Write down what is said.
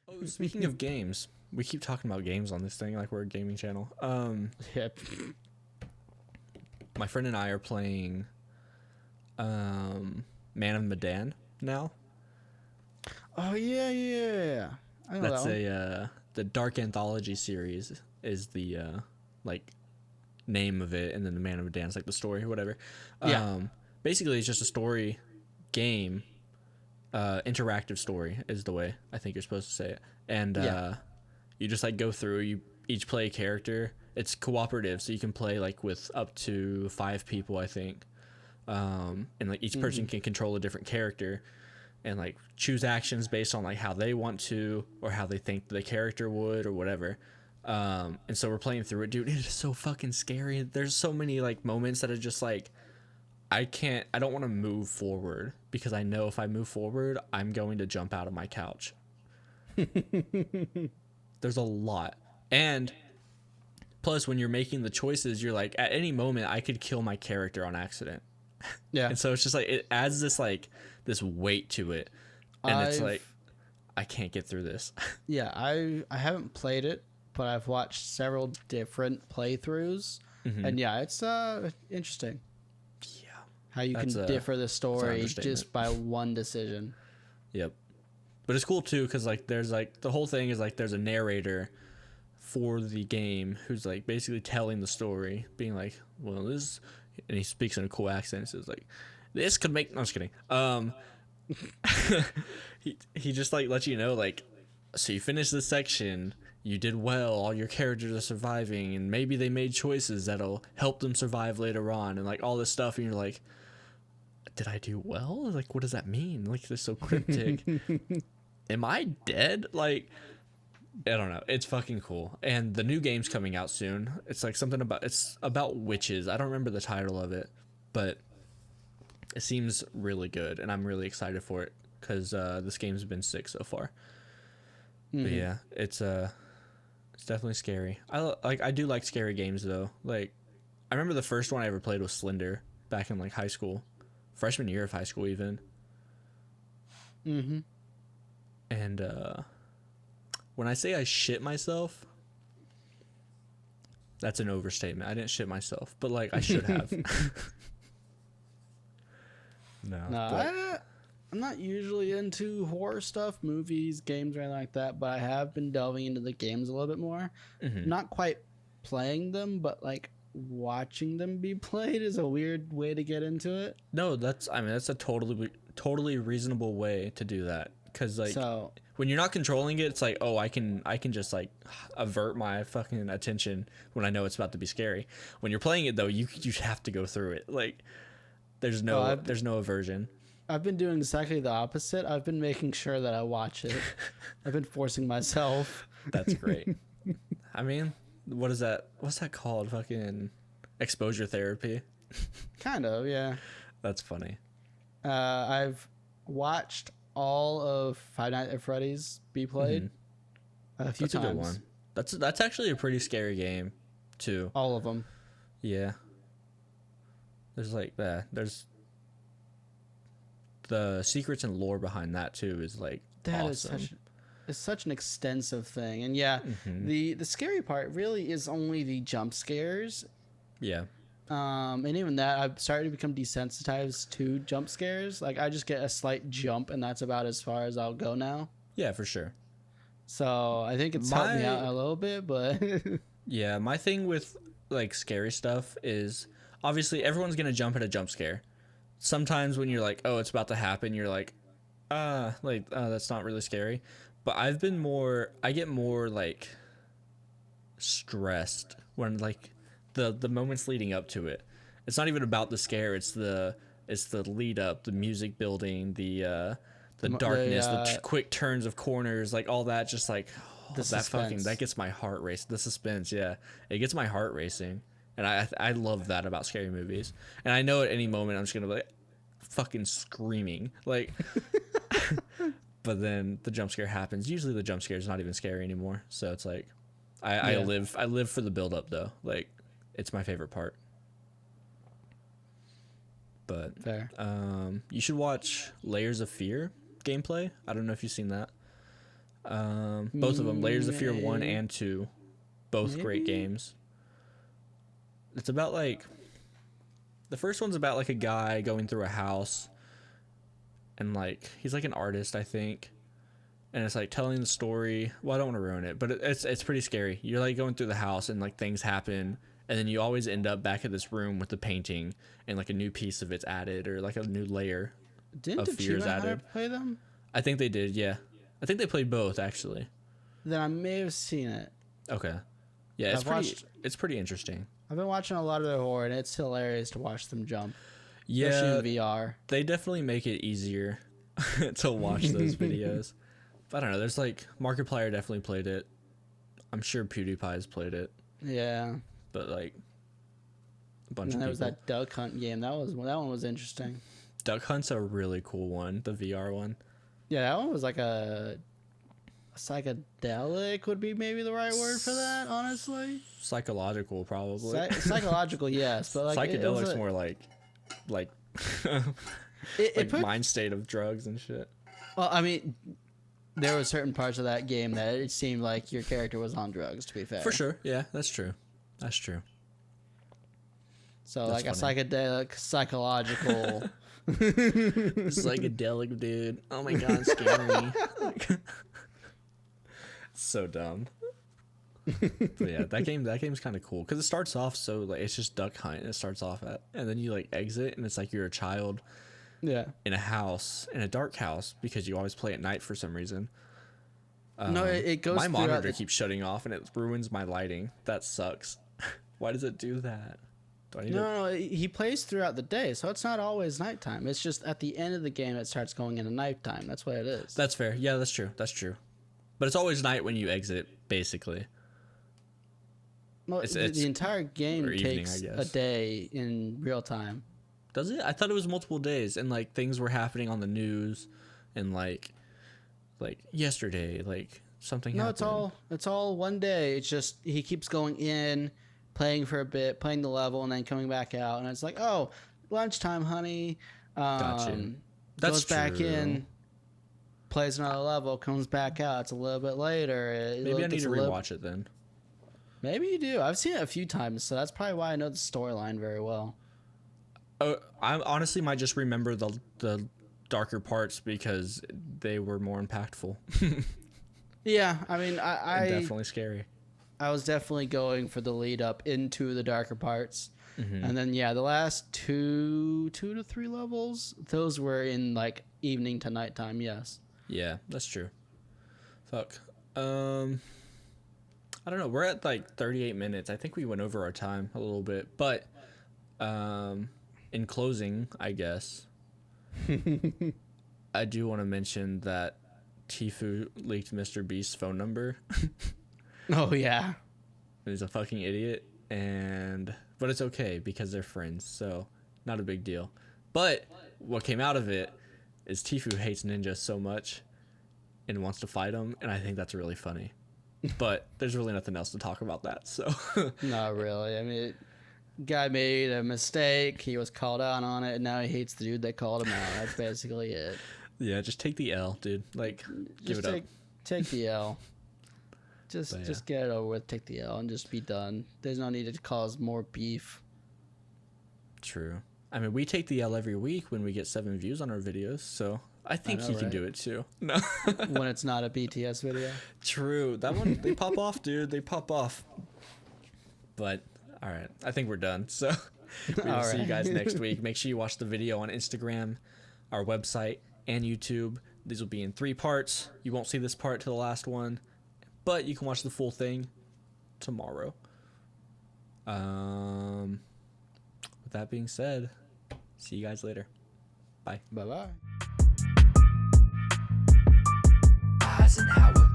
Oh, speaking of games, we keep talking about games on this thing like we're a gaming channel. Yep. My friend and I are playing Man of Medan now. Oh yeah. I know that That's one. the Dark Anthology series is the like name of it, and then the Man of Medan's like the story or whatever. Yeah. Basically it's just a story game, interactive story is the way I think you're supposed to say it. And Yeah. you just like go through, you each play a character. It's cooperative, so you can play like with up to 5 people, I think. And like each person can control a different character and like choose actions based on like how they want to or how they think the character would or whatever. And so we're playing through it, dude. It is so fucking scary. There's so many like moments that are just like I don't want to move forward because I know if I move forward, I'm going to jump out of my couch. There's a lot. And plus when you're making the choices, you're like at any moment I could kill my character on accident. Yeah. And so it's just like it adds this weight to it. And it's I've like I can't get through this. yeah, I haven't played it, but I've watched several different playthroughs. And yeah, it's interesting Yeah. how you can That's differ the an story understatement. just by one decision. Yep. But it's cool too because like there's like the whole thing is like there's a narrator for the game who's like basically telling the story, being like, well, this, and he speaks in a cool accent. So it's like, this could make. No, I'm just kidding. He just like lets you know like, so you finish this section, you did well, all your characters are surviving, and maybe they made choices that'll help them survive later on, and like all this stuff, and you're like, did I do well? Like, what does that mean? Like, it's so cryptic. Am I dead? Like, I don't know. It's fucking cool. And the new game's coming out soon. It's like something about it's about witches. I don't remember the title of it, but it seems really good, and I'm really excited for it because this game's been sick so far. But yeah, it's definitely scary. I do like scary games though. Like, I remember the first one I ever played was Slender back in like high school, freshman year of high school even. And when I say I shit myself, that's an overstatement. I didn't shit myself, but like I should have. No, No, but I'm not usually into horror stuff, movies, games, or anything like that, but I have been delving into the games a little bit more. Not quite playing them, but like watching them be played is a weird way to get into it. no, that's a totally reasonable way to do that because like So, when you're not controlling it, it's like, oh, I can just like avert my fucking attention when I know it's about to be scary. When you're playing it though, you have to go through it. Like there's no aversion. I've been doing exactly the opposite. I've been making sure that I watch it. I've been forcing myself. That's great. I mean, what's that called? Fucking exposure therapy. Kind of, yeah. That's funny. I've watched all of Five Nights at Freddy's be played a few That's a times. good one. That's actually a pretty scary game too. All of them. Yeah. There's like that. There's the secrets and lore behind that too is like That is awesome. it's such an extensive thing. And yeah, the scary part really is only the jump scares. Yeah. And even that, I've started to become desensitized to jump scares. Like I just get a slight jump, and that's about as far as I'll go now. Yeah, for sure. So I think it's helped me out a little bit, but Yeah, my thing with like scary stuff is obviously everyone's gonna jump at a jump scare. Sometimes when you're like, oh, it's about to happen, you're like, that's not really scary. But I get more like stressed when like the moments leading up to it. It's not even about the scare. It's the lead up, the music building, the darkness, the quick turns of corners, like all that. Just like that gets my heart racing. The suspense, yeah, it gets my heart racing, and I love that about scary movies. And I know at any moment I'm just gonna be like fucking screaming, like. But then the jump scare happens. Usually the jump scare is not even scary anymore. So it's like, I live for the build up though. Like, it's my favorite part. But fair. you should watch Layers of Fear gameplay. I don't know if you've seen that. Both of them, Layers of Fear 1 and 2, both great games. It's about like, the first one's about like a guy going through a house, and like he's like an artist, I think, and it's like telling the story. Well, I don't want to ruin it, but it's pretty scary. You're like going through the house and like things happen, and then you always end up back at this room with the painting, and like a new piece of it's added, or like a new layer of fears added. Play them? I think they did, yeah. I think they played both, actually. Then I may have seen it. Okay. Yeah, it's pretty interesting. I've been watching a lot of their horror, and it's hilarious to watch them jump. Yeah, especially in VR. They definitely make it easier to watch those videos. But I don't know. There's like Markiplier definitely played it. I'm sure PewDiePie's played it. Yeah. But like a bunch of people. There was that Duck Hunt game. That one was interesting. Duck Hunt's a really cool one. The VR one. Yeah, that one was like a psychedelic would be maybe the right word for that, honestly. Psychological, probably. Psychological, yes, but like psychedelic's more like mind state of drugs and shit. Well, I mean, there were certain parts of that game that it seemed like your character was on drugs. To be fair, for sure, yeah, that's true. That's true. So that's like funny. A psychedelic, psychological. Psychedelic, dude. Oh my god, scary. So dumb. But yeah, that game's kind of cool because it starts off so like it's just Duck Hunt. And it starts off at, and then you like exit, and it's like you're a child. Yeah. In a house, in a dark house, because you always play at night for some reason. No, it goes. My monitor keeps shutting off, and it ruins my lighting. That sucks. Why does it do that? Do I need No, he plays throughout the day, so it's not always nighttime. It's just at the end of the game it starts going into nighttime. That's what it is. That's fair. Yeah, that's true. That's true. But it's always night when you exit, basically. Well, the entire game takes a day in real time. Does it? I thought it was multiple days, and like things were happening on the news, and like yesterday, like something. No, happened. it's all one day. It's just he keeps going in, playing for a bit, playing the level, and then coming back out, and it's like, oh, lunchtime, honey. Gotcha. That's goes back in, plays another level, comes back out. It's a little bit later. Maybe I need to rewatch it then. Maybe you do. I've seen it a few times, so that's probably why I know the storyline very well. I honestly might just remember the darker parts because they were more impactful. Yeah, I mean, I definitely scary. I was definitely going for the lead up into the darker parts, and then the last two to three levels, those were in like evening to nighttime. Yes. Yeah, that's true. Fuck. I don't know. We're at like 38 minutes. I think we went over our time a little bit, but in closing, I guess, I do want to mention that Tfue leaked Mr. Beast's phone number. Oh, yeah. He's a fucking idiot, but it's okay because they're friends, so not a big deal. But what came out of it is Tfue hates ninjas so much and wants to fight him, and I think that's really funny. But there's really nothing else to talk about that, so. Not really. I mean, guy made a mistake. He was called out on it, and now he hates the dude that called him out. That's basically it. Yeah, just take the L, dude. Like, give it up. Take the L. Just get it over with. Take the L and just be done. There's no need to cause more beef. True. I mean, we take the L every week when we get 7 views on our videos, so I think he can do it too. No. When it's not a BTS video. True. That one, they pop off, dude. They pop off. But, all right. I think we're done. So, we'll see you guys next week. Make sure you watch the video on Instagram, our website, and YouTube. These will be in 3 parts. You won't see this part to the last one, but you can watch the full thing tomorrow. With that being said, see you guys later. Bye. Bye-bye. Eisenhower.